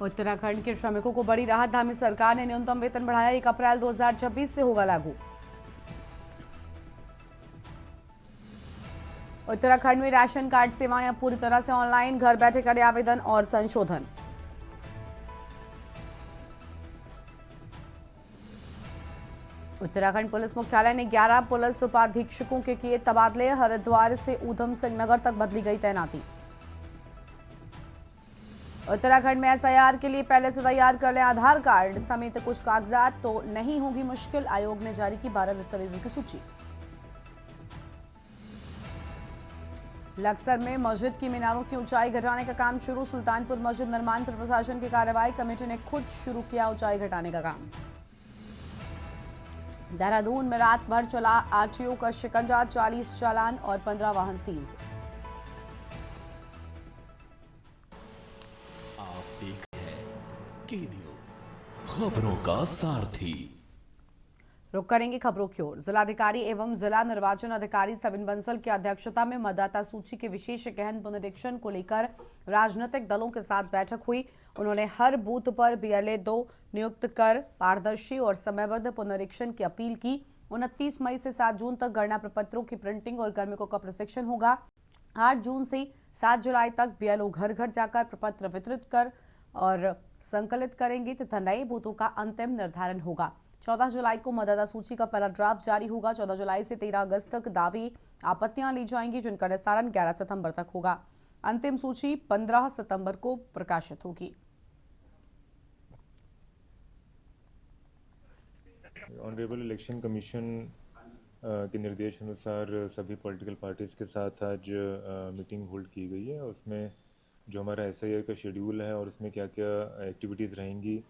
उत्तराखंड के श्रमिकों को बड़ी राहत, धामी सरकार ने न्यूनतम वेतन बढ़ाया, 1 अप्रैल 2026 से होगा लागू। उत्तराखंड में राशन कार्ड सेवाएं अब पूरी तरह से ऑनलाइन, घर बैठे करें आवेदन और संशोधन। उत्तराखंड पुलिस मुख्यालय ने 11 पुलिस उपाधीक्षकों के किए तबादले, हरिद्वार से ऊधम सिंह नगर तक बदली गई तैनाती। उत्तराखंड में एसआईआर के लिए पहले से तैयार कर लें आधार कार्ड समेत कुछ कागजात तो नहीं होगी मुश्किल, आयोग ने जारी की 12 दस्तावेजों की सूची। लक्सर में मस्जिद की मीनारों की ऊंचाई घटाने का काम शुरू, सुल्तानपुर मस्जिद निर्माण पर प्रशासन की कार्रवाई, कमेटी ने खुद शुरू किया ऊंचाई घटाने का काम। देहरादून में रात भर चला आरटीओ का शिकंजा, 40 चालान और 15 वाहन सीज। आप देख रहे हैं के न्यूज, खबरों का सारथी। रुक करेंगे खबरों की ओर। जिलाधिकारी एवं जिला निर्वाचन अधिकारी सविन बंसल की अध्यक्षता में मतदाता सूची के विशेष गहन पुनरीक्षण को लेकर राजनीतिक दलों के साथ बैठक हुई। उन्होंने हर बूथ पर BLA 2 नियुक्त कर पारदर्शी और समयबद्ध पुनरीक्षण की अपील की। 29 मई से 7 जून तक गणना प्रपत्रों की प्रिंटिंग और कार्मिकों का प्रशिक्षण होगा। 8 जून से 7 जुलाई तक BLO घर घर जाकर प्रपत्र वितरित कर और संकलित करेंगे तथा नए बूथों का अंतिम निर्धारण होगा। 14 जुलाई को मतदाता सूची का पहला ड्राफ्ट जारी होगा। 14 जुलाई से 13 अगस्त तक दावे आपत्तियां ली जाएंगी, जिनका निस्तारण 11 सितंबर तक होगा। अंतिम सूची 15 सितंबर को प्रकाशित होगी। ऑनरेबल इलेक्शन कमीशन के निर्देश अनुसार सभी पॉलिटिकल पार्टीज़ के साथ आज मीटिंग होल्ड की गई है। उसमें जो हमारा SIR का शेड्यूल है और उसमें क्या क्या एक्टिविटीज़ रहेंगी,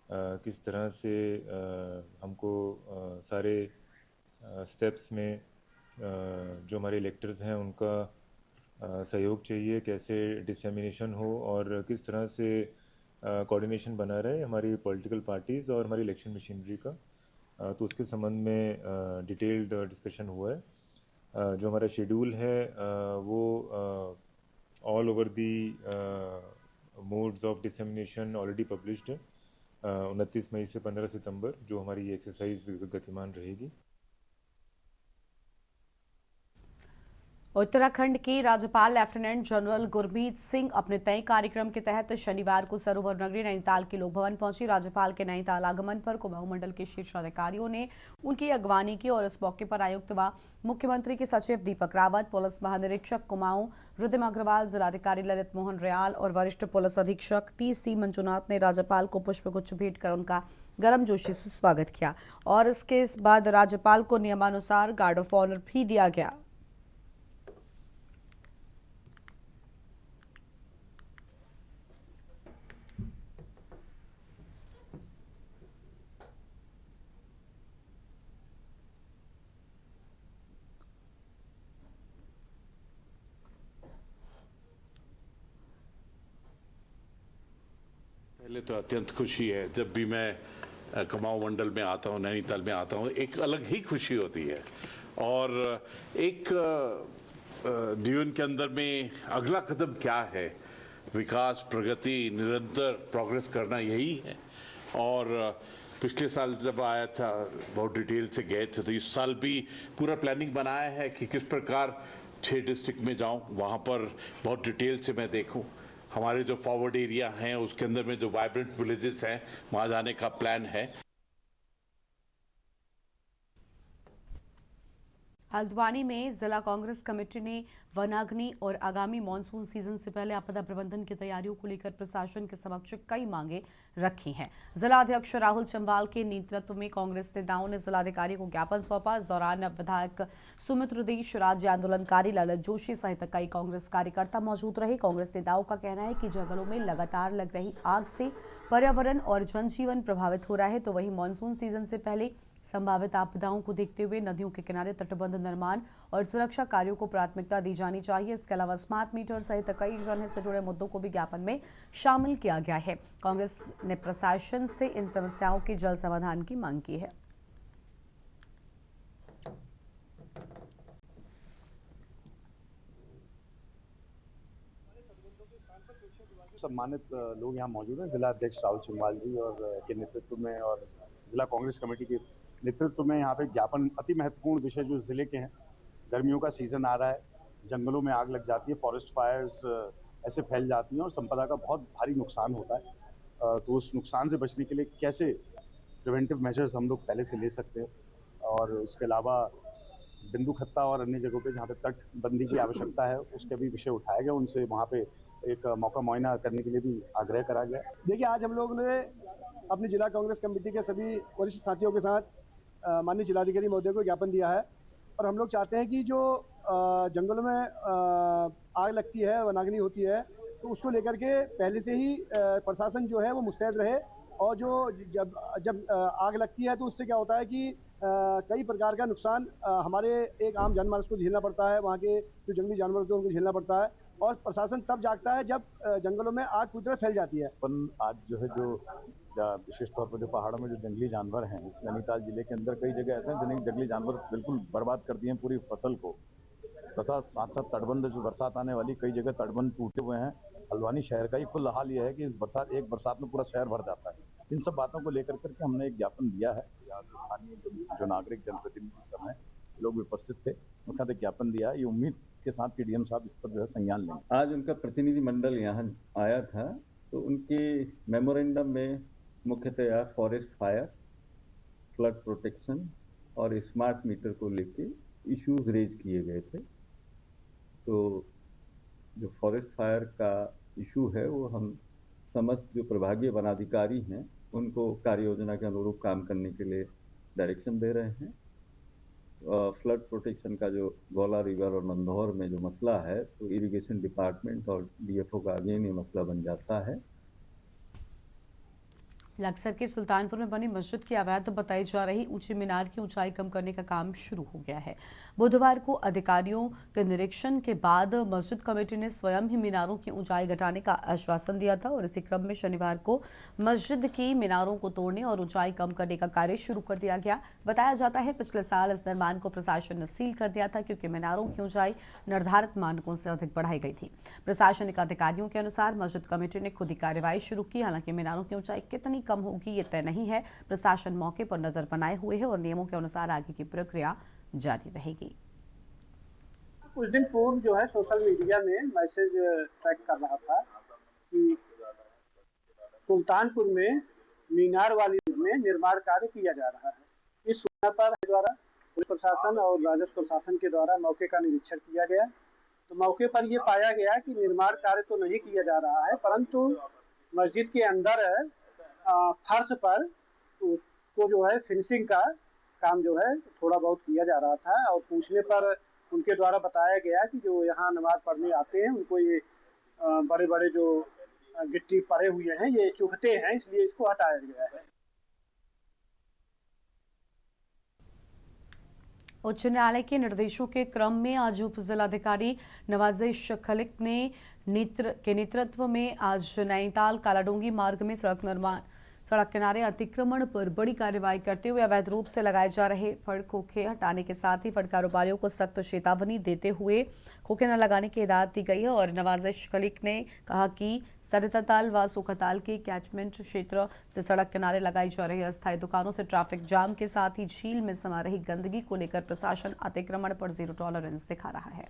किस तरह से हमको सारे स्टेप्स में जो हमारे इलेक्टर्स हैं उनका सहयोग चाहिए, कैसे डिसेमिनेशन हो और किस तरह से कोऑर्डिनेशन बना रहे हमारी पॉलिटिकल पार्टीज़ और हमारी इलेक्शन मशीनरी का, तो उसके संबंध में डिटेल्ड डिस्कशन हुआ है। जो हमारा शेड्यूल है वो all over the modes of dissemination already published है। 29 मई से 15 सितंबर जो हमारी ये एक्सरसाइज गतिमान रहेगी। उत्तराखंड के राज्यपाल लेफ्टिनेंट जनरल गुरमीत सिंह अपने तय कार्यक्रम के तहत शनिवार को सरोवर नगरी नैनीताल के लोक भवन पहुंची। राज्यपाल के नैनीताल आगमन पर कुमाऊं मंडल के शीर्ष अधिकारियों ने उनकी अगवानी की और इस मौके पर आयुक्त व मुख्यमंत्री के सचिव दीपक रावत, पुलिस महानिरीक्षक कुमाऊं रिद्धिमा अग्रवाल, जिलाधिकारी ललित मोहन रियाल और वरिष्ठ पुलिस अधीक्षक TC मंजुनाथ ने राज्यपाल को पुष्पगुच्छ भेंट कर उनका गर्मजोशी से स्वागत किया और इसके बाद राज्यपाल को नियमानुसार गार्ड ऑफ ऑनर भी दिया गया। पहले तो अत्यंत खुशी है, जब भी मैं कुमाऊं मंडल में आता हूं, नैनीताल में आता हूं, एक अलग ही खुशी होती है। और एक जीवन के अंदर में अगला कदम क्या है, विकास, प्रगति, निरंतर प्रोग्रेस करना, यही है। और पिछले साल जब आया था बहुत डिटेल से गए थे, तो इस साल भी पूरा प्लानिंग बनाया है कि किस प्रकार 6 डिस्ट्रिक्ट में जाऊं, वहां पर बहुत डिटेल से मैं देखूं। हमारे जो फॉरवर्ड एरिया हैं उसके अंदर में जो वाइब्रेंट विलेजेस हैं वहां जाने का प्लान है। हल्द्वानी में जिला कांग्रेस कमेटी ने वनाग्नि और आगामी मानसून सीजन से पहले आपदा प्रबंधन की तैयारियों को लेकर प्रशासन के समक्ष कई मांगे रखी हैं। जिला अध्यक्ष राहुल चंबाल के नेतृत्व में कांग्रेस नेताओं ने जिलाधिकारी को ज्ञापन सौंपा। इस दौरान विधायक सुमित्र देश, राज्य आंदोलनकारी ललित जोशी सहित कई कांग्रेस कार्यकर्ता मौजूद रहे। कांग्रेस नेताओं का कहना है कि जंगलों में लगातार लग रही आग से पर्यावरण और जनजीवन प्रभावित हो रहा है, तो वहीं मानसून सीजन से पहले संभावित आपदाओं को देखते हुए नदियों के किनारे तटबंध निर्माण और सुरक्षा कार्यों को प्राथमिकता दी जानी चाहिए। इसके अलावा स्मार्ट मीटर सहित कई जनहित से जुड़े मुद्दों को भी ज्ञापन में शामिल किया गया है। कांग्रेस ने प्रशासन से इन समस्याओं के जल्द समाधान की मांग की है। सम्मानित लोग यहाँ मौजूद हैं। जिला अध्यक्ष राहुल चंवाल जी और के नेतृत्व में और जिला कांग्रेस कमेटी के नेतृत्व में यहाँ पे ज्ञापन अति महत्वपूर्ण विषय जो जिले के हैं। गर्मियों का सीजन आ रहा है, जंगलों में आग लग जाती है, फॉरेस्ट फायर्स ऐसे फैल जाती हैं और संपदा का बहुत भारी नुकसान होता है। तो उस नुकसान से बचने के लिए कैसे प्रिवेंटिव मेजर्स हम लोग पहले से ले सकते हैं, और उसके अलावा बिंदु खत्ता और अन्य जगहों पे जहाँ पे तटबंदी की आवश्यकता है उसके भी विषय उठाए गए। उनसे वहाँ पे एक मौका मुआयना करने के लिए भी आग्रह करा गया। देखिए, आज हम लोग ने अपनी जिला कांग्रेस कमेटी के सभी वरिष्ठ साथियों के साथ माननीय जिलाधिकारी महोदय को ज्ञापन दिया है, और हम लोग चाहते हैं कि जो जंगलों में आग लगती है, वनाग्नि होती है, तो उसको लेकर के पहले से ही प्रशासन जो है वो मुस्तैद रहे। और जो जब आग लगती है तो उससे क्या होता है कि कई प्रकार का नुकसान हमारे एक आम जनमानस को झेलना पड़ता है, वहाँ के जो जंगली जानवर होते हैं उनको झेलना पड़ता है, और प्रशासन तब जागता है जब जंगलों में आग पूरी तरह फैल जाती है। अपन आज जो है जो विशेष तौर पर जो पहाड़ों में जो जंगली जानवर हैं, इस नैनीताल जिले के अंदर कई जगह ऐसे हैं जिन्हें जंगली जानवर बिल्कुल बर्बाद कर दिए हैं पूरी फसल को, तथा साथ साथ तटबंध जो बरसात आने वाली, कई जगह तटबंध टूटे हुए हैं। हल्द्वानी शहर का ही कुल हाल यह है कि एक बरसात में पूरा शहर भर जाता है। इन सब बातों को लेकर करके हमने एक ज्ञापन दिया है। यहाँ स्थानीय जो नागरिक जनप्रतिनिधि सब हैं, लोग भी उपस्थित थे, उनके साथ एक ज्ञापन दिया है। ये उम्मीद के साथ कि डीएम साहब इस पर जो है संज्ञान लेंगे। आज उनका प्रतिनिधि मंडल यहाँ आया था, तो उनके मेमोरेंडम में मुख्यतया फॉरेस्ट फायर, फ्लड प्रोटेक्शन और स्मार्ट मीटर को लेके इश्यूज रेज किए गए थे। तो जो फॉरेस्ट फायर का इशू है वो हम समस्त जो प्रभागीय वनाधिकारी हैं उनको कार्य योजना के अनुरूप काम करने के लिए डायरेक्शन दे रहे हैं। फ्लड प्रोटेक्शन का जो गौला रिवर और नंदौर में जो मसला है, तो इरिगेशन डिपार्टमेंट और डीएफओ का अगेन ये मसला बन जाता है। लक्सर के सुल्तानपुर में बनी मस्जिद की अवैध बताई जा रही ऊंची मीनार की ऊंचाई कम करने का काम शुरू हो गया है। बुधवार को अधिकारियों के निरीक्षण के बाद मस्जिद कमेटी ने स्वयं ही मीनारों की ऊंचाई घटाने का आश्वासन दिया था, और इसी क्रम में शनिवार को मस्जिद की मीनारों को तोड़ने और ऊंचाई कम करने का कार्य शुरू कर दिया गया। बताया जाता है पिछले साल इस निर्माण को प्रशासन ने सील कर दिया था, क्योंकि मीनारों की ऊंचाई निर्धारित मानकों से अधिक बढ़ाई गई थी। प्रशासनिक अधिकारियों के अनुसार मस्जिद कमेटी ने खुद ही कार्रवाई शुरू की। हालांकि मीनारों की ऊंचाई कितनी कम होगी ये तय नहीं है। प्रशासन मौके पर नजर बनाए हुए है और नियमों के अनुसार आगे की प्रक्रिया जारी रहेगी। कुछ दिन पूर्व जो है सोशल मीडिया में मैसेज ट्रैक कर रहा था कि सुल्तानपुर में मीनार वाली में निर्माण कार्य किया जा रहा है। इस सूचना पर द्वारा पुलिस प्रशासन और राजस्व प्रशासन के द्वारा मौके का निरीक्षण किया गया। तो मौके पर यह पाया गया कि निर्माण कार्य तो नहीं किया जा रहा है, परंतु मस्जिद के अंदर फर्श पर उसको जो है फिनिशिंग का काम जो है थोड़ा बहुत किया जा रहा था। और पूछने पर उनके द्वारा बताया गया कि जो यहाँ नमाज पढ़ने आते हैं उनको ये बड़े बड़े जो गिट्टी पड़े हुए हैं ये चुभते हैं, इसलिए इसको हटाया गया है। उच्च न्यायालय के निर्देशों के क्रम में आज उप जिलाधिकारी नवाजिश खलिक ने नेतृत्व में आज नैनीताल कालाडोंगी मार्ग में सड़क किनारे अतिक्रमण पर बड़ी कार्रवाई करते हुए अवैध रूप से लगाए जा रहे फड़ खोखे हटाने के साथ ही फड़ कारोबारियों को सख्त चेतावनी देते हुए खोखे न लगाने की हिदायत दी गई है। और नवाजिश खलिक ने कहा कि सरिताताल व सुखताल के कैचमेंट क्षेत्र से सड़क किनारे लगाई जा रही अस्थायी दुकानों से ट्रैफिक जाम के साथ ही झील में समा रही गंदगी को लेकर प्रशासन अतिक्रमण पर जीरो टॉलरेंस दिखा रहा है।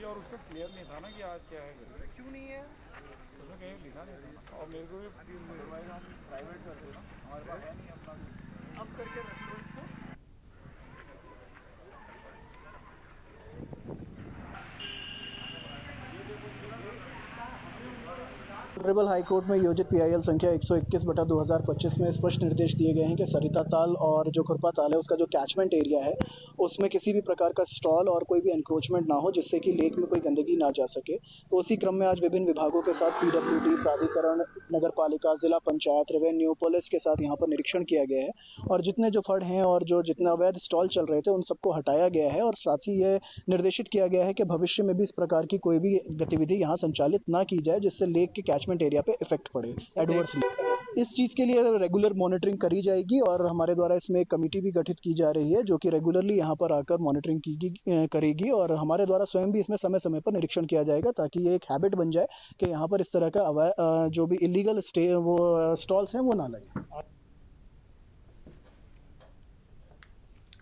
और उसका क्लियर नहीं था ना कि आज क्या है, क्यों नहीं है, उसमें कहीं लिखा नहीं था। और मेरे को भी प्राइवेट कर दो ना, हमारे पास है नहीं अपना, अब करके रख लो इसको। ऑनरेबल हाई कोर्ट में योजित पीआईएल संख्या 121/2025 में स्पष्ट निर्देश दिए गए हैं कि सरिता ताल और जो खुरपा ताल है उसका जो कैचमेंट एरिया है उसमें किसी भी प्रकार का स्टॉल और कोई भी एनक्रोचमेंट ना हो, जिससे कि लेक में कोई गंदगी ना जा सके। तो उसी क्रम में आज विभिन्न विभागों के साथ पीडब्ल्यूडी, प्राधिकरण, नगर पालिका, जिला पंचायत, रेवेन्यू, पुलिस के साथ यहाँ पर निरीक्षण किया गया है और जितने जो फड़ हैं और जो जितने अवैध स्टॉल चल रहे थे उन सबको हटाया गया है। और साथ ही ये निर्देशित किया गया है कि भविष्य में भी इस प्रकार की कोई भी गतिविधि यहाँ संचालित ना की जाए जिससे लेक के कैचमेंट एरिया पे इफेक्ट पड़े एडवर्सली। इस चीज़ के लिए रेगुलर मॉनिटरिंग करी जाएगी और हमारे द्वारा इसमें एक कमेटी भी गठित की जा रही है जो कि रेगुलरली यहाँ पर आकर मॉनिटरिंग करेगी और हमारे द्वारा स्वयं भी इसमें समय समय पर निरीक्षण किया जाएगा ताकि ये एक हैबिट बन जाए कि यहाँ पर इस तरह का जो भी इलीगल स्टॉल्स हैं वो ना लगे।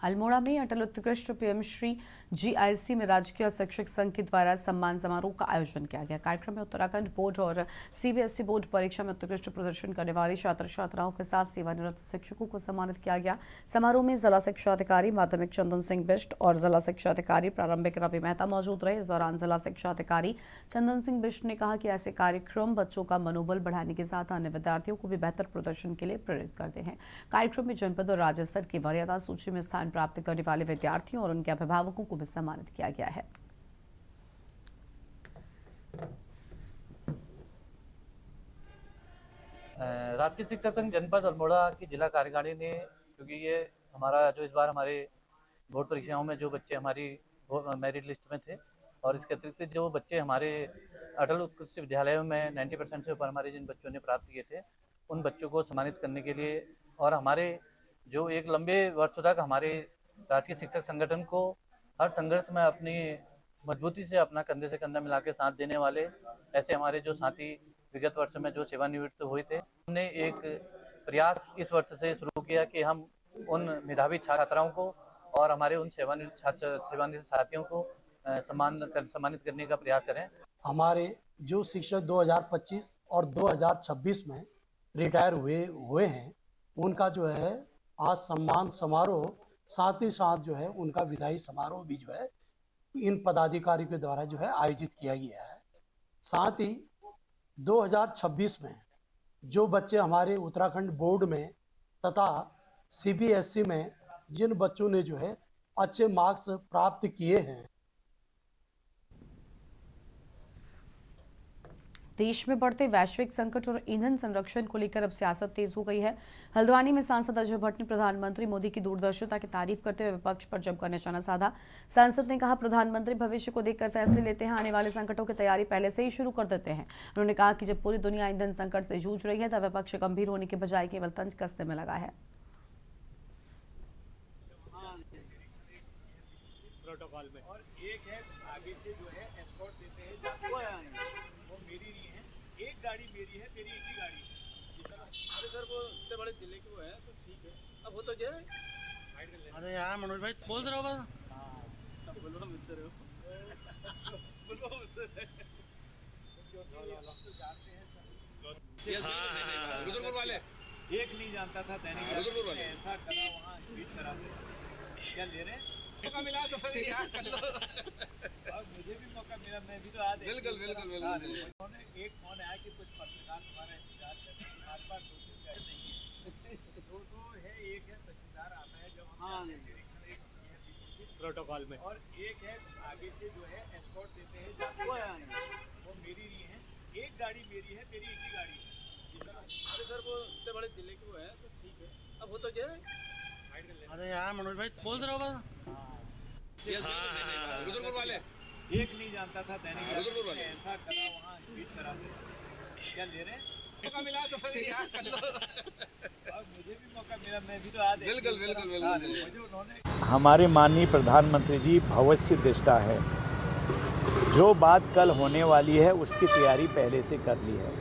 अल्मोड़ा में अटल उत्कृष्ट पीएम श्री जीआईसी में राजकीय शिक्षक संघ के द्वारा सम्मान समारोह का आयोजन किया गया। कार्यक्रम में उत्तराखंड बोर्ड और सीबीएसई बोर्ड परीक्षा में उत्कृष्ट प्रदर्शन करने वाले छात्र छात्राओं के साथ सेवानिवृत्त शिक्षकों को सम्मानित किया गया। समारोह में जिला शिक्षा अधिकारी माध्यमिक चंदन सिंह बिष्ट और जिला शिक्षा अधिकारी प्रारंभिक रवि मेहता मौजूद रहे। इस दौरान जिला शिक्षा अधिकारी चंदन सिंह बिष्ट ने कहा कि ऐसे कार्यक्रम बच्चों का मनोबल बढ़ाने के साथ अन्य विद्यार्थियों को भी बेहतर प्रदर्शन के लिए प्रेरित करते हैं। कार्यक्रम में जनपद और राज्य स्तर की वरीयता सूची में स्थान प्राप्त करने वाले विद्यार्थियों और उनके अभिभावकों को भी सम्मानित किया गया है। राजकीय शिक्षा संघ जनपद अल्मोड़ा की जिला कार्यकारिणी ने, क्योंकि ये हमारा जो इस बार हमारे बोर्ड परीक्षाओं में जो बच्चे हमारी मेरिट लिस्ट में थे और इसके अतिरिक्त जो बच्चे हमारे अटल उत्कृष्ट विद्यालयों में 90% से ऊपर हमारे जिन बच्चों ने प्राप्त किए थे उन बच्चों को सम्मानित करने के लिए और हमारे जो एक लंबे वर्षों तक हमारे राजकीय शिक्षक संगठन को हर संघर्ष में अपनी मजबूती से अपना कंधे से कंधा मिला के साथ देने वाले ऐसे हमारे जो साथी विगत वर्ष में जो सेवानिवृत्त हुए थे, हमने एक प्रयास इस वर्ष से शुरू किया कि हम उन मेधावी छात्राओं को और हमारे उन सेवानिवृत्त साथियों को सम्मानित करने का प्रयास करें। हमारे जो शिक्षक 2025 और 2026 में रिटायर हुए हैं उनका जो है आज सम्मान समारोह, साथ ही साथ जो है उनका विदाई समारोह भी जो है इन पदाधिकारी के द्वारा जो है आयोजित किया गया है। साथ ही 2026 में जो बच्चे हमारे उत्तराखंड बोर्ड में तथा सीबीएसई में जिन बच्चों ने जो है अच्छे मार्क्स प्राप्त किए हैं। देश में बढ़ते वैश्विक संकट और ईंधन संरक्षण को लेकर अब सियासत तेज हो गई है। हल्द्वानी में सांसद अजय भट्ट ने प्रधानमंत्री मोदी की दूरदर्शिता की तारीफ करते हुए विपक्ष पर जमकर निशाना साधा। सांसद ने कहा, प्रधानमंत्री भविष्य को देखकर फैसले लेते हैं, आने वाले संकटों की तैयारी पहले से ही शुरू कर देते हैं। उन्होंने कहा कि जब पूरी दुनिया ईंधन संकट से जूझ रही है तब विपक्ष गंभीर होने के बजाय केवल तंज कसने में लगा है। प्रोटोकॉल में और एक है आगे से जो है एस्कॉर्ट देते हैं, वो मेरी नहीं है, एक गाड़ी मेरी है, तेरी एक ही गाड़ी है। अरे सर वो इतने बड़े जिले के वो है तो ठीक है, अब वो तो जो है। अरे यार मनोज भाई बोल रहे हो बस। हाँ बोलो मिलते रहो बोलो रुद्रपुर वाले एक नहीं जानता था दैनिक वाले ऐसा करा वहाँ ट्वीट कराते क्या ले रहे मौका मिला तो फिर यार कर लो और मुझे भी मौका मिला, मैं भी तो आज बिल्कुल उन्होंने एक फोन आया कि कुछ पत्रकार तुम्हारा इंतजार करते हैं, हमारे पास 2-3 गाड़ी नहीं है, तो है एक है तहसीलदार आता है जब हम निरीक्षण एक प्रोटोकॉल में और एक है आगे से जो है एस्कॉर्ट देते हैं जाते वो मेरी नहीं है, एक गाड़ी मेरी है, तेरी एक ही गाड़ी है। अरे सर वो इतने बड़े जिले के वो है तो ठीक है, अब वो तो जो है। अरे यार मनोज भाई बोल रहे हो बस। हाँ रुद्रपुर वाले एक नहीं जानता था दैनिक वाले ऐसा करा वहाँ ट्वीट कराते क्या ले रहे मौका मिला तो फिर यार कर लो और मुझे भी मौका मिला, मैं भी तो आज बिल्कुल उन्होंने। हमारे माननीय प्रधानमंत्री जी भविष्य दृष्टा है, जो बात कल होने वाली है उसकी तैयारी पहले से कर ली है।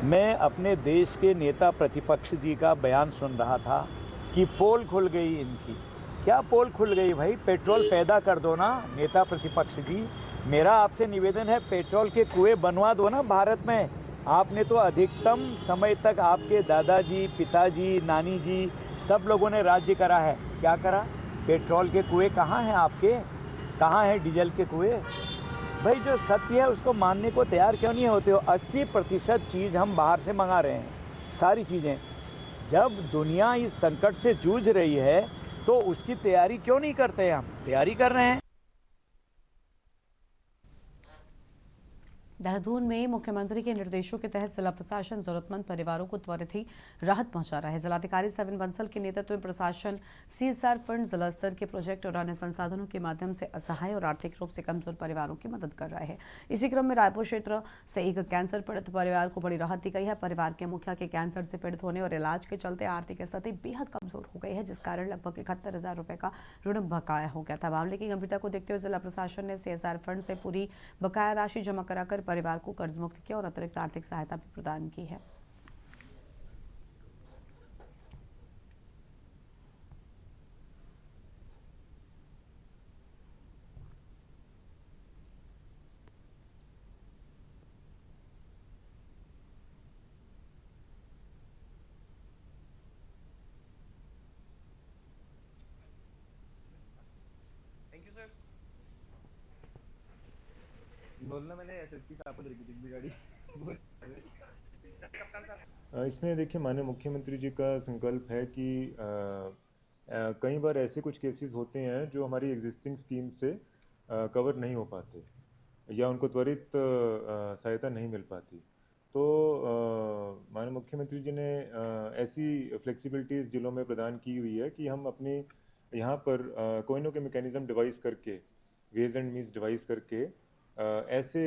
मैं अपने देश के नेता प्रतिपक्ष जी का बयान सुन रहा था कि पोल खुल गई इनकी। क्या पोल खुल गई भाई, पेट्रोल पैदा कर दो ना नेता प्रतिपक्ष जी। मेरा आपसे निवेदन है, पेट्रोल के कुएं बनवा दो ना भारत में। आपने तो अधिकतम समय तक आपके दादाजी, पिताजी, नानी जी सब लोगों ने राज्य करा है, क्या करा? पेट्रोल के कुएं कहाँ हैं आपके, कहाँ हैं डीजल के कुएं? भाई जो सत्य है उसको मानने को तैयार क्यों नहीं होते हो? 80% चीज़ हम बाहर से मंगा रहे हैं, सारी चीज़ें। जब दुनिया इस संकट से जूझ रही है तो उसकी तैयारी क्यों नहीं करते? हम तैयारी कर रहे हैं। देहरादून में मुख्यमंत्री के निर्देशों के तहत जिला प्रशासन जरूरतमंद परिवारों को त्वरित ही राहत पहुंचा रहा है। जिलाधिकारी सविन बंसल के नेतृत्व में प्रशासन CSR फंड, जिला स्तर के प्रोजेक्ट और अन्य संसाधनों के माध्यम से असहाय और आर्थिक रूप से कमजोर परिवारों की मदद कर रहा है। इसी क्रम में रायपुर क्षेत्र से एक कैंसर पीड़ित परिवार को बड़ी राहत दी गई है। परिवार के मुखिया के कैंसर से पीड़ित होने और इलाज के चलते आर्थिक स्थिति बेहद कमजोर हो गई है, जिस कारण लगभग 71,000 रुपए का ऋण बकाया हो गया था। मामले की गंभीरता को देखते हुए जिला प्रशासन ने CSR फंड से पूरी बकाया राशि जमा कराकर परिवार को कर्ज मुक्त किया और अतिरिक्त आर्थिक सहायता भी प्रदान की है। बोलना मैंने SSP साहब को देखी थी गाड़ी। इसमें देखिए माननीय मुख्यमंत्री जी का संकल्प है कि कई बार ऐसे कुछ केसेस होते हैं जो हमारी एग्जिस्टिंग स्कीम से कवर नहीं हो पाते या उनको त्वरित सहायता नहीं मिल पाती। तो माननीय मुख्यमंत्री जी ने ऐसी फ्लेक्सिबिलिटीज़ जिलों में प्रदान की हुई है कि हम अपने यहाँ पर कोई ना कोई मैकेनिज्म डिवाइस करके, वेज एंड मीन्स डिवाइस करके ऐसे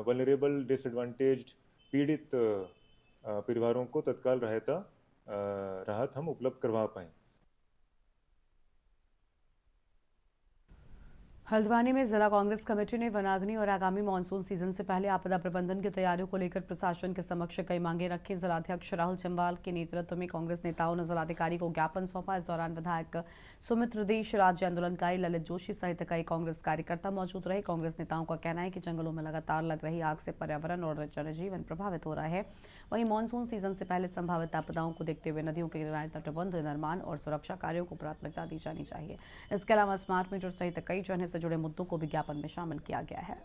वल्नरेबल, डिसएडवांटेज्ड, पीड़ित परिवारों को तत्काल राहत हम उपलब्ध करवा पाएँ। हल्द्वानी में जिला कांग्रेस कमेटी ने वनाग्नि और आगामी मानसून सीजन से पहले आपदा प्रबंधन की तैयारियों को लेकर प्रशासन के समक्ष कई मांगे रखी। जिलाध्यक्ष राहुल चंवाल के नेतृत्व में कांग्रेस नेताओं ने जिलाधिकारी को ज्ञापन सौंपा। इस दौरान विधायक सुमित्र देश, राज्य आंदोलनकारी ललित जोशी सहित कई कांग्रेस कार्यकर्ता मौजूद रहे। कांग्रेस नेताओं का कहना है कि जंगलों में लगातार लग रही आग से पर्यावरण और जनजीवन प्रभावित हो रहा है। वहीं मानसून सीजन से पहले संभावित आपदाओं को देखते हुए नदियों के किनारे तटबंध निर्माण और सुरक्षा कार्यों को प्राथमिकता दी जानी चाहिए। इसके अलावा स्मार्ट मीटर सहित कई जनहित से जुड़े मुद्दों को विज्ञापन में शामिल किया गया है।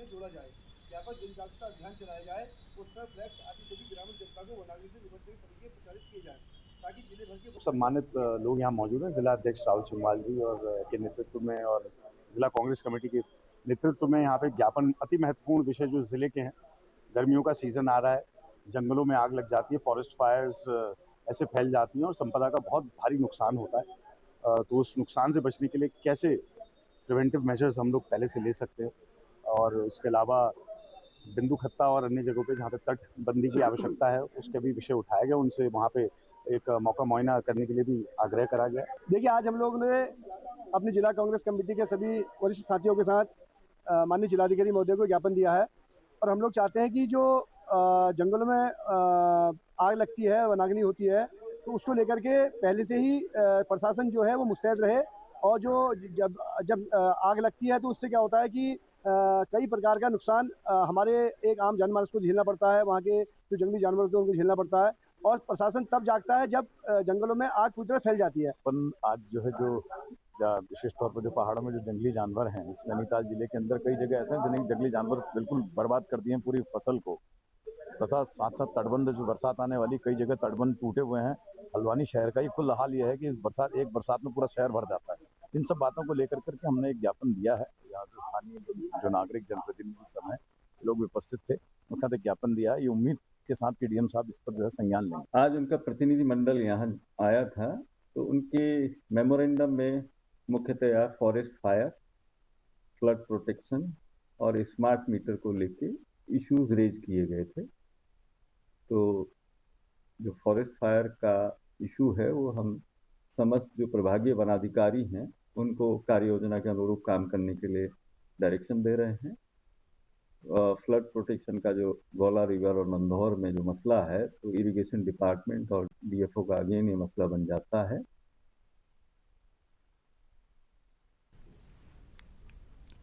जोड़ा जाए, व्यापक जनजागरूकता अभियान चलाया जाए, उस पर फ्लैक्स आदि सभी ग्रामीण जनता को वनाग्नि से निपटने के तरीके प्रचारित किए जाए ताकि जिले भर के सम्मानित लोग यहाँ मौजूद हैं। जिला अध्यक्ष राहुल चंवाल जी और के नेतृत्व में और जिला कांग्रेस कमेटी के नेतृत्व में यहाँ पे ज्ञापन, अति महत्वपूर्ण विषय जो जिले के हैं। गर्मियों का सीजन आ रहा है, जंगलों में आग लग जाती है, फॉरेस्ट फायर्स ऐसे फैल जाती हैं और संपदा का बहुत भारी नुकसान होता है। तो उस नुकसान से बचने के लिए कैसे प्रिवेंटिव मेजर्स हम लोग पहले से ले सकते हैं, और उसके अलावा बिंदु खत्ता और अन्य जगहों पे जहाँ पे तटबंदी की आवश्यकता है उसके भी विषय उठाया गया। उनसे वहाँ पे एक मौका मुआयना करने के लिए भी आग्रह करा गया। देखिए, आज हम लोग ने अपनी जिला कांग्रेस कमेटी के सभी वरिष्ठ साथियों के साथ माननीय जिलाधिकारी महोदय को ज्ञापन दिया है और हम लोग चाहते हैं कि जो जंगलों में आग लगती है, वनाग्नि होती है, तो उसको लेकर के पहले से ही प्रशासन जो है वो मुस्तैद रहे। और जो जब आग लगती है तो उससे क्या होता है कि कई प्रकार का नुकसान हमारे एक आम जनमानस को झेलना पड़ता है, वहाँ के जो जंगली जानवर होते हैं उनको झेलना पड़ता है, और प्रशासन तब जागता है जब जंगलों में आग पूरी तरह फैल जाती है। अपन आज जो है जो विशेष तौर पर जो पहाड़ों में जो जंगली जानवर हैं, इस नैनीताल जिले के अंदर कई जगह ऐसे हैं जंगली जानवर बिल्कुल बर्बाद कर दिए हैं पूरी फसल को, तथा साथ साथ तटबंध, जो बरसात आने वाली, कई जगह तटबंध टूटे हुए हैं। हल्द्वानी शहर का ही कुल हाल यह है कि एक बरसात में पूरा शहर भर जाता है। इन सब बातों को लेकर करके हमने एक ज्ञापन दिया है। यहाँ जो स्थानीय जो नागरिक जनप्रतिनिधि सब हैं, लोग उपस्थित थे, उनके साथ एक ज्ञापन दिया है। ये उम्मीद के साथ कि डीएम साहब इस पर जो है संज्ञान लेंगे। आज उनका प्रतिनिधि मंडल यहाँ आया था, तो उनके मेमोरेंडम में मुख्यतया फॉरेस्ट फायर, फ्लड प्रोटेक्शन और स्मार्ट मीटर को लेके इश्यूज रेज किए गए थे। तो जो फॉरेस्ट फायर का इशू है वो हम समस्त जो प्रभागीय वनाधिकारी हैं उनको कार्य योजना के अनुरूप काम करने के लिए डायरेक्शन दे रहे हैं। फ्लड प्रोटेक्शन का जो गौला रिवर और नंदौर में जो मसला है तो इरिगेशन डिपार्टमेंट और डीएफओ का अगेन ये मसला बन जाता है।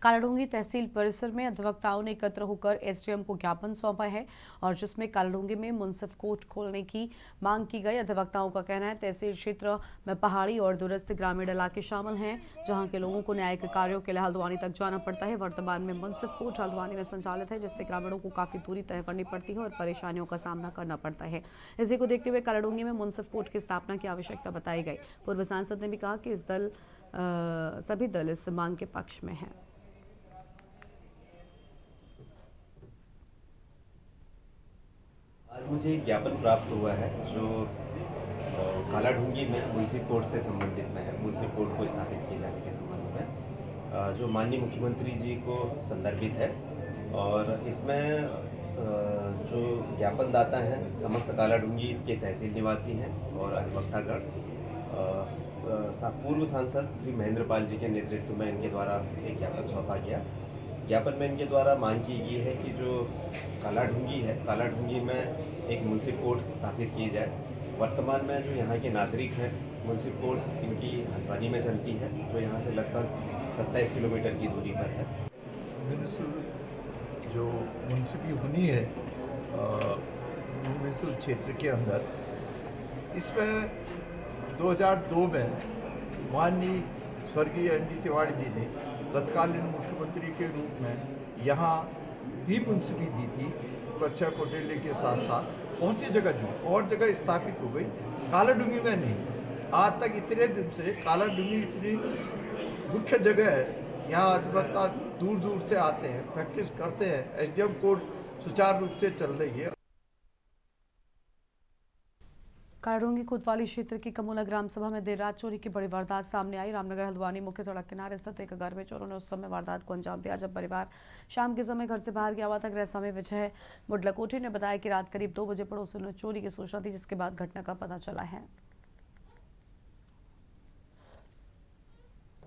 कालाडूंगी तहसील परिसर में अधिवक्ताओं ने एकत्र होकर एसडीएम को ज्ञापन सौंपा है और जिसमें कालाडूंगी में मुंसिफ कोर्ट खोलने की मांग की गई। अधिवक्ताओं का कहना है तहसील क्षेत्र में पहाड़ी और दूरस्थ ग्रामीण इलाके शामिल हैं जहां के लोगों को न्यायिक कार्यों के लिए हल्द्वानी तक जाना पड़ता है। वर्तमान में मुंसिफ कोर्ट हल्द्वानी में संचालित है जिससे ग्रामीणों को काफी दूरी तय करनी पड़ती है और परेशानियों का सामना करना पड़ता है। इसी को देखते हुए कालाडूंगी में मुंसिफ कोर्ट की स्थापना की आवश्यकता बताई गई। पूर्व सांसद ने भी कहा कि सभी दल इस मांग के पक्ष में है। आज मुझे एक ज्ञापन प्राप्त हुआ है जो कालाडूंगी में मुंसिफ कोर्ट से संबंधित में है। मुंसिफ कोर्ट को स्थापित किए जाने के संबंध में जो माननीय मुख्यमंत्री जी को संदर्भित है और इसमें जो ज्ञापनदाता हैं समस्त कालाडूंगी के तहसील निवासी हैं और अधिवक्तागण पूर्व सांसद श्री महेंद्र पाल जी के नेतृत्व में इनके द्वारा एक ज्ञापन सौंपा गया। ज्ञापन में इनके द्वारा मांग की गई है कि जो कालाडूंगी है, कालाडूंगी में एक मुंसिफ कोर्ट स्थापित की जाए। वर्तमान में जो यहाँ के नागरिक हैं, मुंसिफ कोर्ट इनकी हल्द्वानी में चलती है जो यहाँ से लगभग 27 किलोमीटर की दूरी पर है। म्यूनिसिपल जो मुंसिपी होनी है म्यूनिसिपल क्षेत्र के अंदर, इसमें 2002 में माननीय स्वर्गीय एन.डी. तिवारी जी ने तत्कालीन मुख्यमंत्री के रूप में यहाँ भी मुंसिपी दी थी। कच्चा कोटेले के साथ साथ बहुत सी जगह दी और जगह स्थापित हो गई, कालाडूंगी में नहीं। आज तक इतने दिन से कालाडूंगी इतनी मुख्य जगह है, यहाँ अधिवक्ता दूर दूर से आते हैं, प्रैक्टिस करते हैं। एसडीएम कोर्ट सुचारू रूप से चल रही है। कालाडूंगी कोतवाली क्षेत्र की कमोला ग्राम सभा में देर रात चोरी की बड़ी वारदात सामने आई। रामनगर हल्द्वानी मुख्य सड़क किनारे स्थित एक घर में चोरों ने उस समय वारदात को अंजाम दिया जब परिवार शाम के समय घर से बाहर गया हुआ था। गृह स्वामी विजय मुडलकोटी ने बताया कि रात करीब 2 बजे पड़ोसियों ने चोरी की सूचना दी जिसके बाद घटना का पता चला है।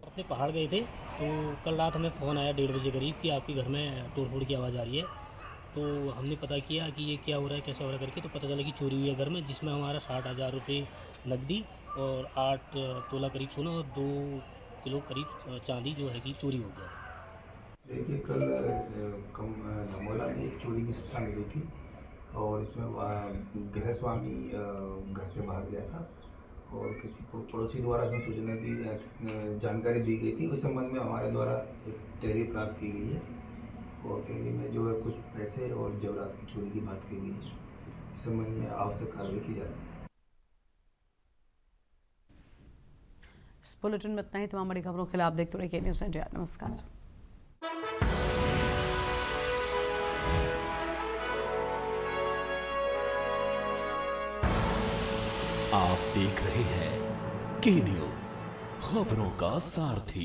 अपने पहाड़ गए थे तो कल रात हमें फ़ोन आया 1:30 बजे करीब कि आपके घर में तोड़फोड़ की आवाज़ आ रही है। तो हमने पता किया कि ये क्या हो रहा है, कैसा हो रहा है करके, तो पता चला कि चोरी हुई है घर में, जिसमें हमारा 60,000 रुपये नकदी और 8 तोला करीब सोना और 2 किलो करीब चांदी जो है कि चोरी हो गया। देखिए, कल धमोला में एक चोरी की सूचना मिली थी और इसमें गृह स्वामी घर से बाहर गया था और किसी पड़ोसी द्वारा उसमें सूचना की जानकारी दी गई थी। उस संबंध में हमारे द्वारा एक तहरीर प्राप्त की गई है और तहरीर में जो है कुछ पैसे और जेवरात की चोरी की बात की गई है। इस संबंध में आवश्यक कार्रवाई की जा रही है। इस बुलेटिन में इतना ही। तमाम बड़ी खबरों के लिए आप देखते रहिए न्यूज़ इंडिया। नमस्कार। आप देख रहे हैं के न्यूज़, खबरों का सारथी।